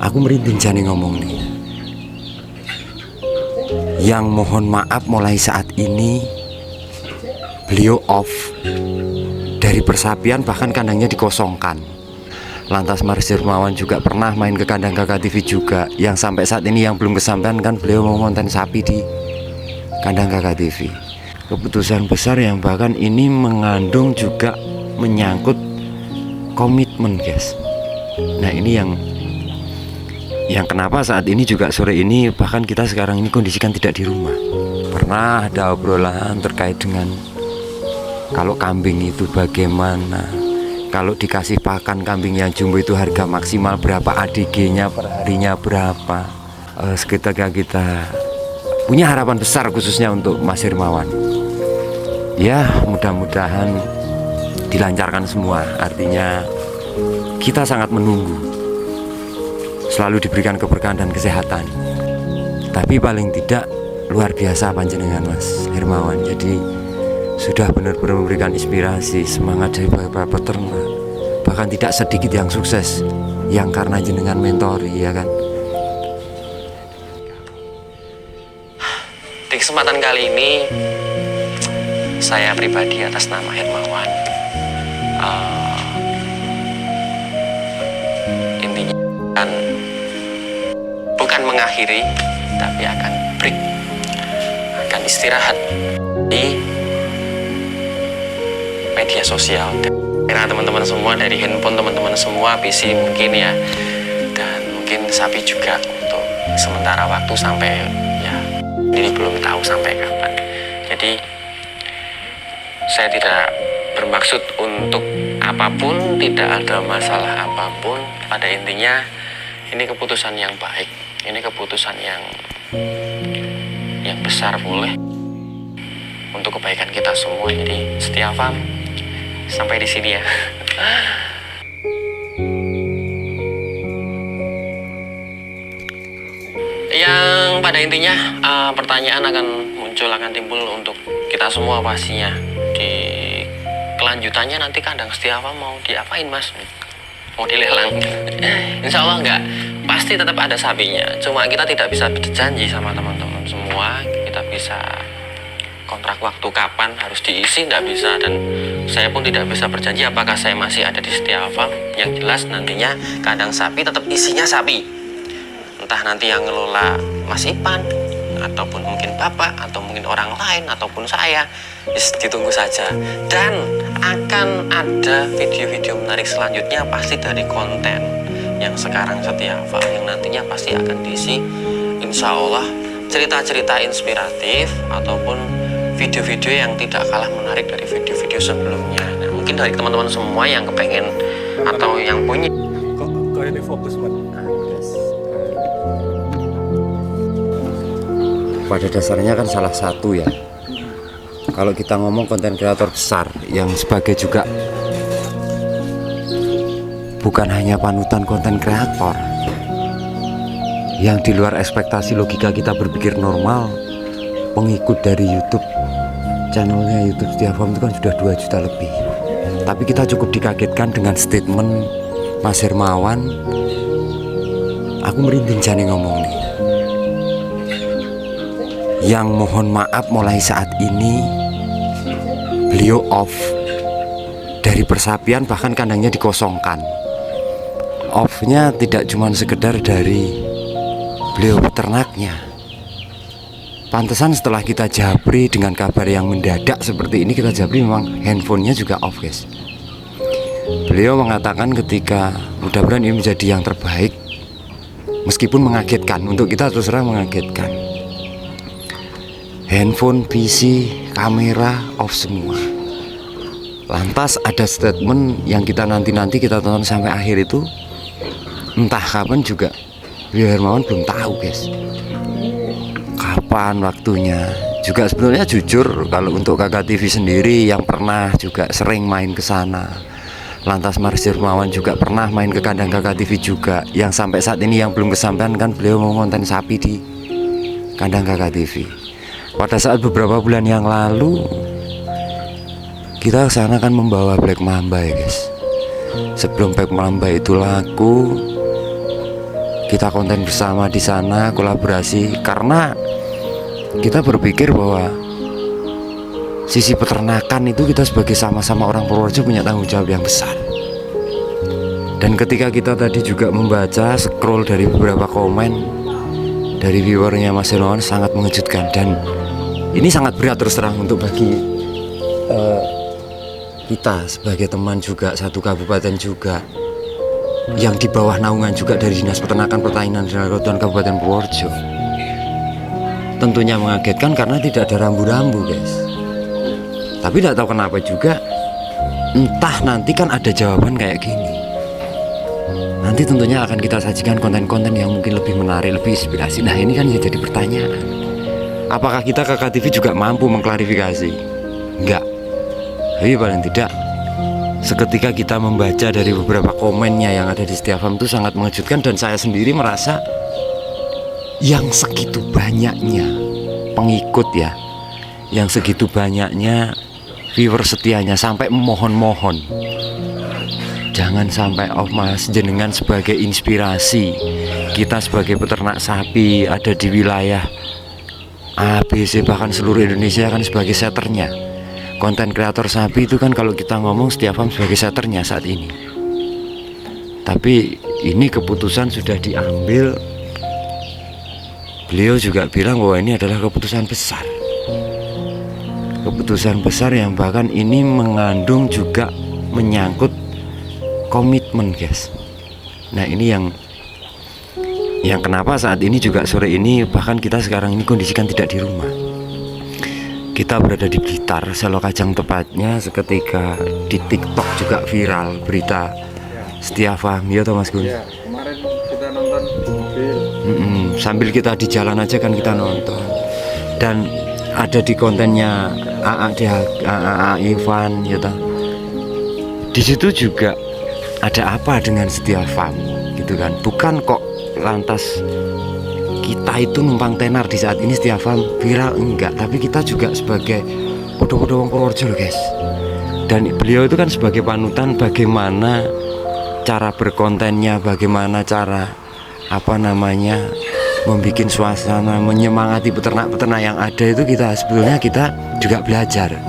Aku merinding jane ngomong nih. Yang mohon maaf mulai saat ini beliau off dari persapian, bahkan kandangnya dikosongkan. Lantas Mas Hermawan juga pernah main ke kandang Kakak TV juga, yang sampai saat ini yang belum kesampaian kan beliau mau ngonten sapi di kandang Kakak TV. Keputusan besar yang bahkan ini mengandung juga menyangkut komitmen, guys. Nah, ini yang kenapa saat ini juga sore ini bahkan kita sekarang ini kondisikan tidak di rumah. Pernah ada obrolan terkait dengan kalau kambing itu bagaimana, kalau dikasih pakan kambing yang jumbo itu harga maksimal berapa, ADG-nya per harinya berapa. Seketika kita punya harapan besar khususnya untuk Mas Hermawan. Ya, mudah-mudahan dilancarkan semua. Artinya kita sangat menunggu selalu diberikan keberkahan dan kesehatan. Tapi paling tidak luar biasa panjenengan Mas Hermawan. Jadi sudah benar-benar memberikan inspirasi, semangat dari para peternak. Bahkan tidak sedikit yang sukses, yang karena jenengan mentori, ya kan. Di kesempatan kali ini saya pribadi atas nama Hermawan intinya bukan mengakhiri, tapi akan break, akan istirahat di media sosial. Karena teman-teman semua, dari handphone teman-teman semua, PC mungkin ya, dan mungkin sapi juga untuk sementara waktu sampai ya ini belum tahu sampai kapan. Jadi saya tidak bermaksud untuk apapun, tidak ada masalah apapun. Pada intinya ini keputusan yang baik, ini keputusan yang besar boleh untuk kebaikan kita semua. Jadi setia fam sampai di sini ya. Yang pada intinya pertanyaan akan muncul, akan timbul untuk kita semua pastinya. Di kelanjutannya nanti kandang setia fam mau diapain Mas? Mau dilelang? Insya Allah enggak, pasti tetap ada sapinya. Cuma kita tidak bisa berjanji sama teman-teman semua. Kita bisa kontrak waktu kapan harus diisi, nggak bisa. Dan saya pun tidak bisa berjanji apakah saya masih ada di setia fam. Yang jelas nantinya kandang sapi tetap isinya sapi. Entah nanti yang ngelola Mas Ipan, ataupun mungkin Bapak, atau mungkin orang lain, ataupun saya, ditunggu saja. Dan akan ada video-video menarik selanjutnya pasti dari konten yang sekarang setia fam, yang nantinya pasti akan diisi insya Allah cerita-cerita inspiratif ataupun video-video yang tidak kalah menarik dari video-video sebelumnya. Nah, mungkin dari teman-teman semua yang kepengen atau yang punya kok ini fokus man. Pada dasarnya kan salah satu ya, kalau kita ngomong konten kreator besar yang sebagai juga bukan hanya panutan konten kreator yang di luar ekspektasi logika kita berpikir normal, pengikut dari YouTube channelnya YouTube Setia Fam itu kan sudah 2 juta lebih. Tapi kita cukup dikagetkan dengan statement Mas Hermawan. Aku merinding jane ngomong nih. Yang mohon maaf mulai saat ini beliau off dari persapian, bahkan kandangnya dikosongkan. Off-nya tidak cuma sekedar dari beliau peternaknya. Pantesan setelah kita jabri dengan kabar yang mendadak seperti ini, kita jabri memang handphonenya juga off, guys. Beliau mengatakan ketika mudah-mudahan ini menjadi yang terbaik, meskipun mengagetkan untuk kita, terus terang mengagetkan. Handphone, PC, kamera off semua. Lantas ada statement yang kita nanti kita tonton sampai akhir itu, entah kapan juga beliau Hermawan belum tahu, guys, kapan waktunya. Juga sebenarnya jujur kalau untuk Kakak TV sendiri yang pernah juga sering main ke sana, lantas Mas Hermawan juga pernah main ke kandang Kakak TV juga, yang sampai saat ini yang belum kesampaian kan beliau mau ngonten sapi di kandang Kakak TV. Pada saat beberapa bulan yang lalu kita kesana kan membawa Black Mamba ya, guys. Sebelum Black Mamba itu laku, kita konten bersama di sana, kolaborasi, karena kita berpikir bahwa sisi peternakan itu kita sebagai sama-sama orang Purworejo punya tanggung jawab yang besar. Dan ketika kita tadi juga membaca, scroll dari beberapa komen dari viewernya Mas Hermawan, sangat mengejutkan. Dan ini sangat berat terus terang untuk bagi kita sebagai teman juga, satu kabupaten juga, yang di bawah naungan juga dari Dinas Peternakan Pertanian dan Kelautan Kabupaten Purworejo. Tentunya mengagetkan karena tidak ada rambu-rambu, guys. Tapi tidak tahu kenapa juga, entah nanti kan ada jawaban kayak gini. Nanti tentunya akan kita sajikan konten-konten yang mungkin lebih menarik, lebih inspirasi. Nah ini kan jadi pertanyaan, apakah kita KK TV juga mampu mengklarifikasi? Enggak. Tapi paling tidak, seketika kita membaca dari beberapa komennya yang ada di Setia Farm itu sangat mengejutkan. Dan saya sendiri merasa yang segitu banyaknya pengikut ya, yang segitu banyaknya viewer setianya sampai memohon-mohon, jangan sampai Mas jenengan sebagai inspirasi kita sebagai peternak sapi ada di wilayah ABC bahkan seluruh Indonesia kan sebagai setternya. Konten kreator sapi itu kan kalau kita ngomong Setia Farm sebagai setternya saat ini. Tapi ini keputusan sudah diambil. Beliau juga bilang bahwa ini adalah keputusan besar. Keputusan besar yang bahkan ini mengandung juga menyangkut komitmen, guys. Nah ini yang kenapa saat ini juga sore ini bahkan kita sekarang ini kondisikan tidak di rumah. Kita berada di Blitar, Selokajang tepatnya. Seketika di TikTok juga viral berita Setia Farm, ya toh Mas Gun? Ya, kemarin kita nonton mobil. Sambil kita di jalan aja kan kita nonton. Dan ada di kontennya AA Ivan, ya toh. Di situ juga ada apa dengan Setia Farm gitu kan, bukan kok lantas kita itu numpang tenar di saat ini Setia Farm viral, enggak, tapi kita juga sebagai podo-podo wong Purworejo loh, guys. Dan beliau itu kan sebagai panutan bagaimana cara berkontennya, bagaimana cara membuat suasana, menyemangati peternak-peternak yang ada itu sebetulnya kita juga belajar.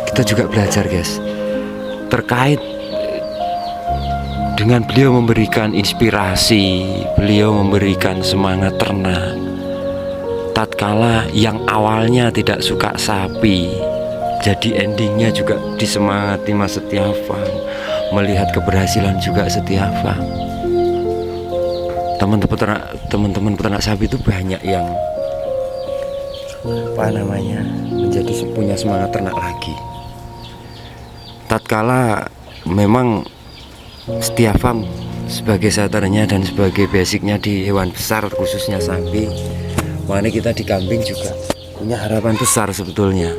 Kita juga belajar, guys, terkait dengan beliau memberikan inspirasi, beliau memberikan semangat ternak. Tatkala yang awalnya tidak suka sapi, jadi endingnya juga disemangati Mas Setia Farm, melihat keberhasilan juga Setia Farm. Teman-teman peternak sapi itu banyak yang menjadi punya semangat ternak lagi. Tatkala memang Setia Farm sebagai starternya dan sebagai basicnya di hewan besar khususnya sapi, makanya kita di kambing juga punya harapan besar sebetulnya.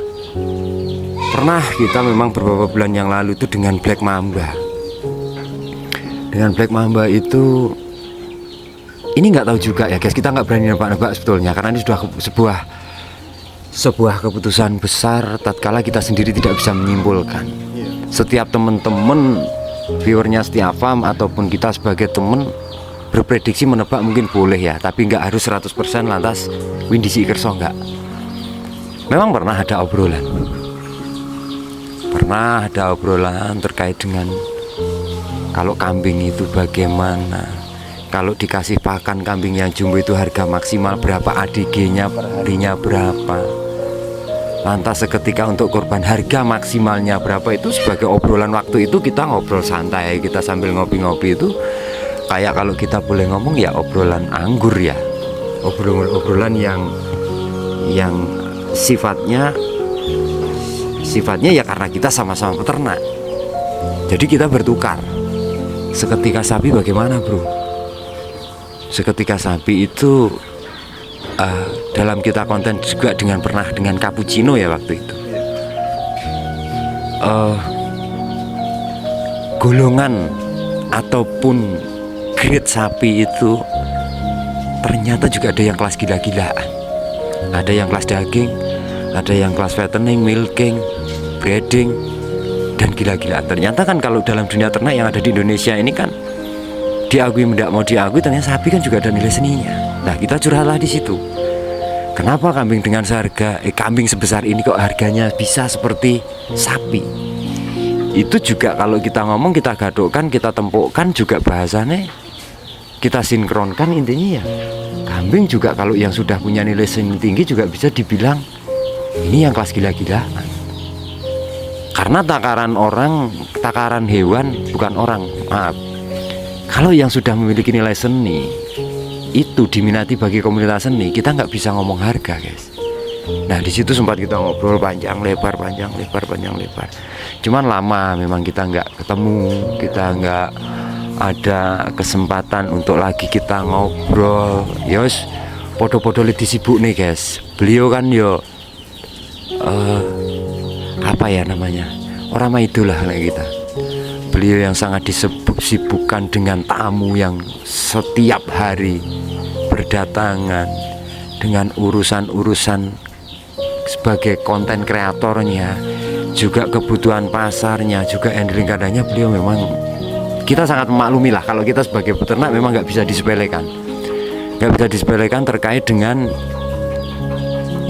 Pernah kita memang beberapa bulan yang lalu itu dengan Black Mamba. Dengan Black Mamba itu ini nggak tahu juga ya, guys, kita nggak berani nebak-nebak sebetulnya karena ini sudah sebuah keputusan besar tatkala kita sendiri tidak bisa menyimpulkan. Setiap teman-teman viewernya Setia Farm ataupun kita sebagai teman berprediksi menebak mungkin boleh ya, tapi nggak harus 100% lantas Windisi Kerso, enggak. Memang pernah ada obrolan terkait dengan kalau kambing itu bagaimana, kalau dikasih pakan kambing yang jumbo itu harga maksimal berapa, ADG-nya per harinya berapa, lantas seketika untuk korban harga maksimalnya berapa. Itu sebagai obrolan waktu itu kita ngobrol santai, kita sambil ngopi-ngopi itu kayak kalau kita boleh ngomong ya obrolan anggur ya, obrolan yang sifatnya ya karena kita sama-sama peternak. Jadi kita bertukar. Seketika sapi bagaimana, bro? Seketika sapi itu dalam kita konten juga pernah dengan cappuccino ya waktu itu. Golongan ataupun grade sapi itu ternyata juga ada yang kelas gila-gilaan. Ada yang kelas daging, ada yang kelas fattening, milking, breeding, dan gila-gilaan. Ternyata kan kalau dalam dunia ternak yang ada di Indonesia ini kan diakui tidak mau diakui, ternyata sapi kan juga ada nilai seninya. Nah, kita curhatlah di situ. Kenapa kambing dengan seharga kambing sebesar ini kok harganya bisa seperti sapi? Itu juga kalau kita ngomong, kita gadokkan, kita tempukkan juga bahasanya, kita sinkronkan, intinya ya kambing juga kalau yang sudah punya nilai seni tinggi juga bisa dibilang ini yang kelas gila-gilaan. Karena takaran hewan bukan orang, maaf. Kalau yang sudah memiliki nilai seni itu diminati bagi komunitas seni, kita nggak bisa ngomong harga, guys. Nah, di situ sempat kita ngobrol panjang lebar. Cuman lama memang kita nggak ketemu, kita nggak ada kesempatan untuk lagi kita ngobrol. Yos, podo-podo disibuk nih, guys. Beliau kan yo apa ya namanya, orang mah itulah kayak kita. Beliau yang sangat disibukkan dengan tamu yang setiap hari berdatangan, dengan urusan-urusan sebagai konten kreatornya, juga kebutuhan pasarnya, juga handling keadaannya. Beliau memang, kita sangat memaklumi lah kalau kita sebagai peternak memang nggak bisa disepelekan, terkait dengan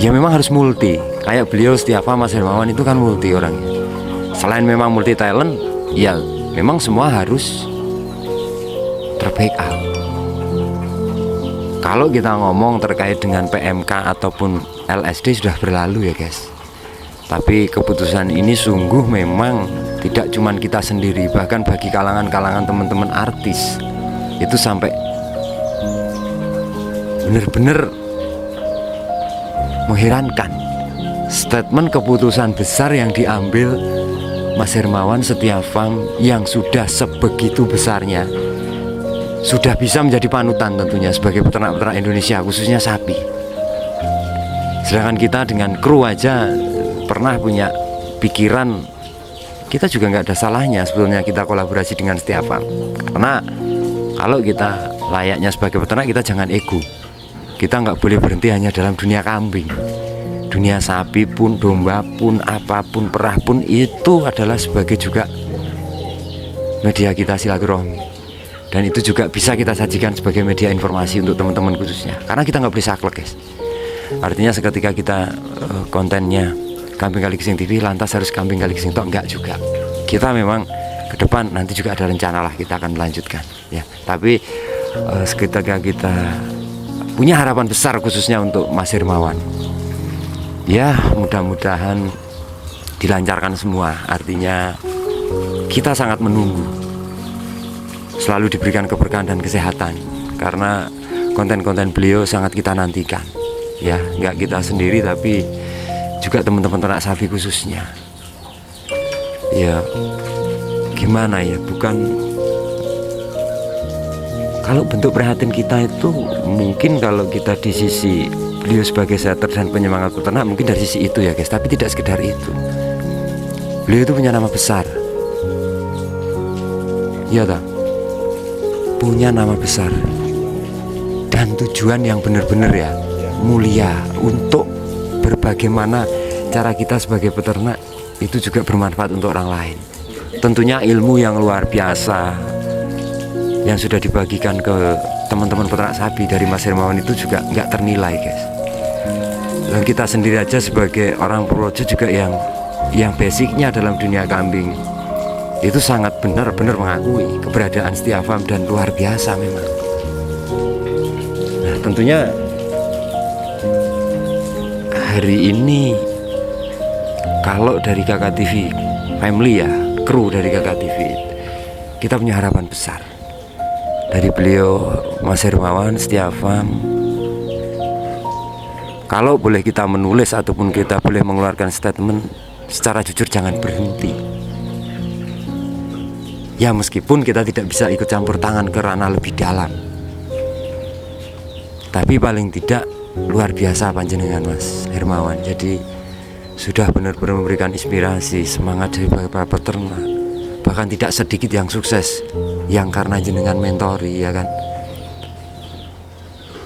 ya memang harus multi. Kayak beliau Setiafa, Mas Hermawan itu kan multi orangnya. Selain memang multi talent, ya memang semua harus terbackup. Kalau kita ngomong terkait dengan PMK ataupun LSD sudah berlalu ya, guys. Tapi keputusan ini sungguh memang tidak cuman kita sendiri, bahkan bagi kalangan-kalangan teman-teman artis itu sampai benar-benar mengherankan. Statement keputusan besar yang diambil Mas Hermawan Setiafa yang sudah sebegitu besarnya, sudah bisa menjadi panutan tentunya sebagai peternak-peternak Indonesia, khususnya sapi. Sedangkan kita dengan kru aja pernah punya pikiran, kita juga nggak ada salahnya sebetulnya kita kolaborasi dengan Setiafa. Karena kalau kita layaknya sebagai peternak, kita jangan ego. Kita nggak boleh berhenti hanya dalam dunia kambing. Dunia sapi pun, domba pun, apapun, perah pun, itu adalah sebagai juga media kita silaturahmi. Dan itu juga bisa kita sajikan sebagai media informasi untuk teman-teman khususnya. Karena kita nggak boleh saklek, guys. Artinya seketika kita kontennya Kambing Kaligesing TV, lantas harus Kambing Kaligesing toh, enggak juga. Kita memang ke depan nanti juga ada rencana lah, kita akan melanjutkan ya. Tapi seketika kita punya harapan besar khususnya untuk Mas Hermawan. Ya, mudah-mudahan dilancarkan semua. Artinya kita sangat menunggu selalu diberikan keberkahan dan kesehatan, karena konten-konten beliau sangat kita nantikan. Ya, nggak kita sendiri tapi juga teman-teman ternak sapi khususnya. Ya, gimana ya, bukan, kalau bentuk prihatin kita itu mungkin kalau kita di sisi beliau sebagai setter dan penyemangat peternak mungkin dari sisi itu ya, guys. Tapi tidak sekedar itu. Beliau itu punya nama besar. Iya tak? Punya nama besar dan tujuan yang benar-benar ya mulia untuk berbagaimana cara kita sebagai peternak itu juga bermanfaat untuk orang lain. Tentunya ilmu yang luar biasa yang sudah dibagikan ke teman-teman peternak sapi dari Mas Hermawan itu juga nggak ternilai, guys. Dan kita sendiri aja sebagai orang Purworejo juga yang basicnya dalam dunia kambing itu sangat benar-benar mengakui keberadaan Setiafa dan luar biasa memang. Nah, tentunya hari ini kalau dari Kakak TV family ya, kru dari Kakak TV, kita punya harapan besar dari beliau Mas Hermawan Setiafa. Kalau boleh kita menulis ataupun kita boleh mengeluarkan statement secara jujur, jangan berhenti. Ya, meskipun kita tidak bisa ikut campur tangan ke ranah lebih dalam, tapi paling tidak luar biasa panjenengan Mas Hermawan. Jadi sudah benar-benar memberikan inspirasi, semangat dari para peternak. Bahkan tidak sedikit yang sukses yang karena jenengan mentori, ya kan.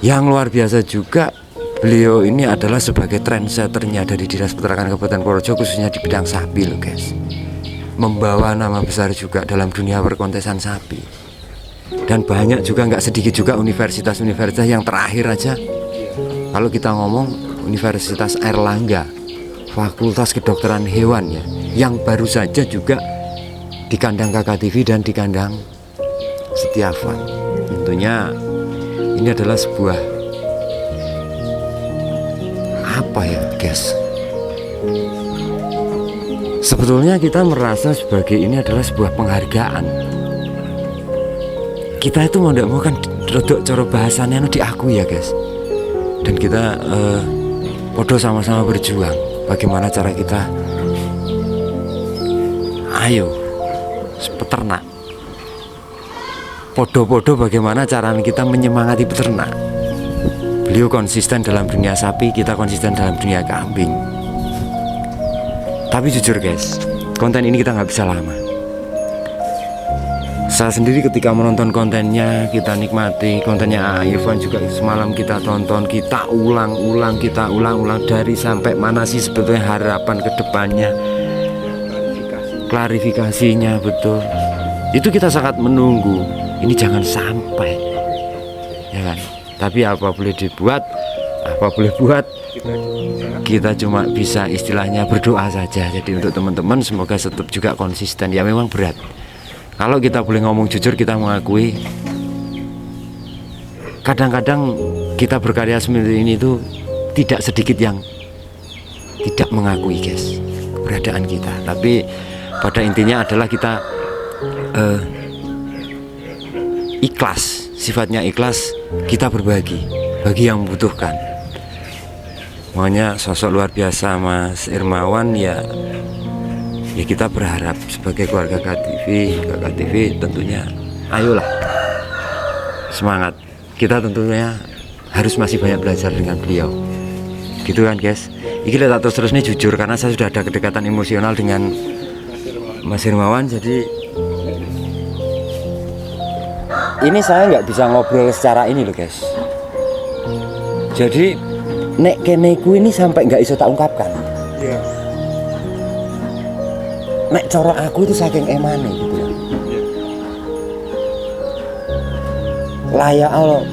Yang luar biasa juga, beliau ini adalah sebagai trendsetternya dari Dinas Peternakan Kabupaten Purworejo, khususnya di bidang sapi loh, guys. Membawa nama besar juga dalam dunia perkontesan sapi. Dan banyak juga, nggak sedikit juga universitas-universitas yang terakhir aja. Kalau kita ngomong Universitas Airlangga, Fakultas Kedokteran Hewan ya, yang baru saja juga di kandang KKTV dan di kandang Setiawan. Tentunya ini adalah sebuah apa ya guys, sebetulnya kita merasa sebagai ini adalah sebuah penghargaan. Kita itu mau tidak mau kan rodok cara bahasannya diakui ya guys. Dan kita podo sama-sama berjuang. Bagaimana cara kita, ayo peternak, podo-podo bagaimana cara kita menyemangati peternak. Beliau konsisten dalam dunia sapi, kita konsisten dalam dunia kambing. Tapi jujur guys, konten ini kita nggak bisa lama. Saya sendiri ketika menonton kontennya, kita nikmati kontennya Irfan juga semalam kita tonton, kita ulang-ulang dari sampai mana sih sebetulnya harapan ke depannya, klarifikasinya betul. Itu kita sangat menunggu. Ini jangan sampai, ya kan? Tapi apa boleh dibuat, apa boleh buat, kita cuma bisa istilahnya berdoa saja. Jadi untuk teman-teman semoga tetap juga konsisten. Ya memang berat. Kalau kita boleh ngomong jujur, kita mengakui kadang-kadang kita berkarya seperti ini itu tidak sedikit yang tidak mengakui guys keberadaan kita. Tapi pada intinya adalah kita ikhlas, sifatnya ikhlas, kita berbagi bagi yang membutuhkan. Makanya sosok luar biasa Mas Irmawan ya kita berharap sebagai keluarga KKTV tentunya ayolah semangat. Kita tentunya harus masih banyak belajar dengan beliau gitu kan guys. Ini tak terus nih jujur karena saya sudah ada kedekatan emosional dengan Mas Irmawan. Jadi ini saya nggak bisa ngobrol secara ini loh guys. Jadi nek keneku ini sampai nggak bisa tak ungkapkan. Nek coro aku itu saking emane gitu ya. Layak Allah,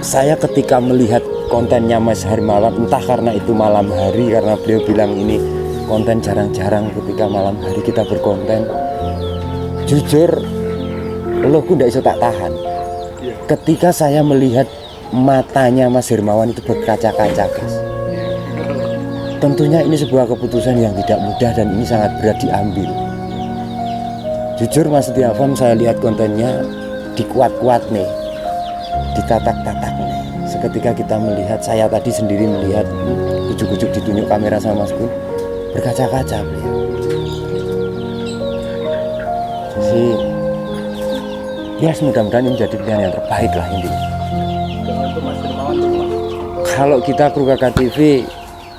saya ketika melihat kontennya Mas Hermawan, entah karena itu malam hari, karena beliau bilang ini konten jarang-jarang ketika malam hari kita berkonten. Jujur, loku ndak bisa tak tahan. Ketika saya melihat matanya Mas Hermawan itu berkaca-kaca guys. Tentunya ini sebuah keputusan yang tidak mudah dan ini sangat berat diambil. Jujur Mas Setiawan, saya lihat kontennya dikuat-kuat nih, ditatak-tatak nih. Seketika kita melihat, saya tadi sendiri melihat ujuk-ujuk ditunjuk kamera sama Mas Gun, berkaca-kaca beliau. Ya mudah-mudahan ini menjadi pilihan yang terbaik lah intinya. Kalau kita kru KKTV,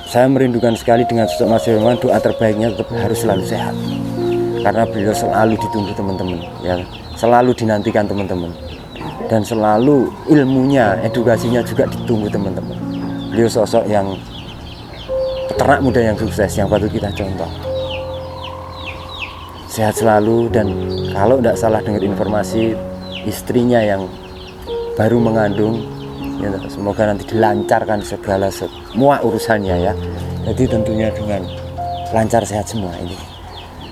saya merindukan sekali dengan sosok Mas Hermawan. Doa terbaiknya tetap harus selalu sehat. Karena beliau selalu ditunggu teman-teman, ya, selalu dinantikan teman-teman, dan selalu ilmunya, edukasinya juga ditunggu teman-teman. Beliau sosok yang peternak muda yang sukses, yang patut kita contoh. Sehat selalu, dan kalau tidak salah dengar informasi istrinya yang baru mengandung, ya, semoga nanti dilancarkan segala semua urusannya ya. Jadi tentunya dengan lancar sehat semua ini.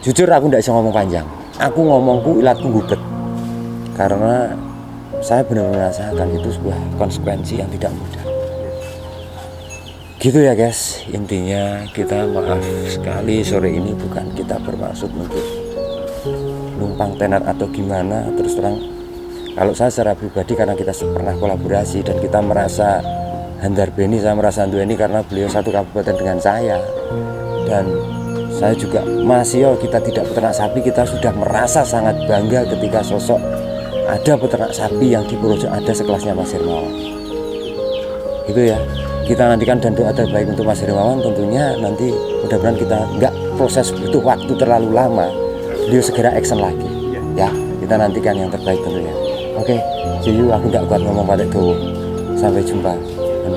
Jujur aku tidak bisa ngomong panjang. Aku ngomongku ilatku gubet. Karena saya benar-benar merasakan itu sebuah konsekuensi yang tidak mudah. Gitu ya guys. Intinya kita maaf sekali sore ini bukan kita bermaksud untuk numpang tenar atau gimana. Terus terang kalau saya secara pribadi karena kita pernah kolaborasi dan kita merasa Handar Beni, saya merasa Handu ini karena beliau satu kabupaten dengan saya. Dan saya juga masih kita tidak peternak sapi, kita sudah merasa sangat bangga ketika sosok ada peternak sapi yang di Purworejo ada sekelasnya Mas Hermawan. Gitu ya. Kita nantikan dan doa terbaik untuk Mas Hermawan tentunya nanti mudah-mudahan kita nggak proses butuh waktu terlalu lama. Beliau segera action lagi. Ya, kita nantikan yang terbaik tentunya. Oke, see you, aku nggak kuat ngomong pada itu. Sampai jumpa. Dan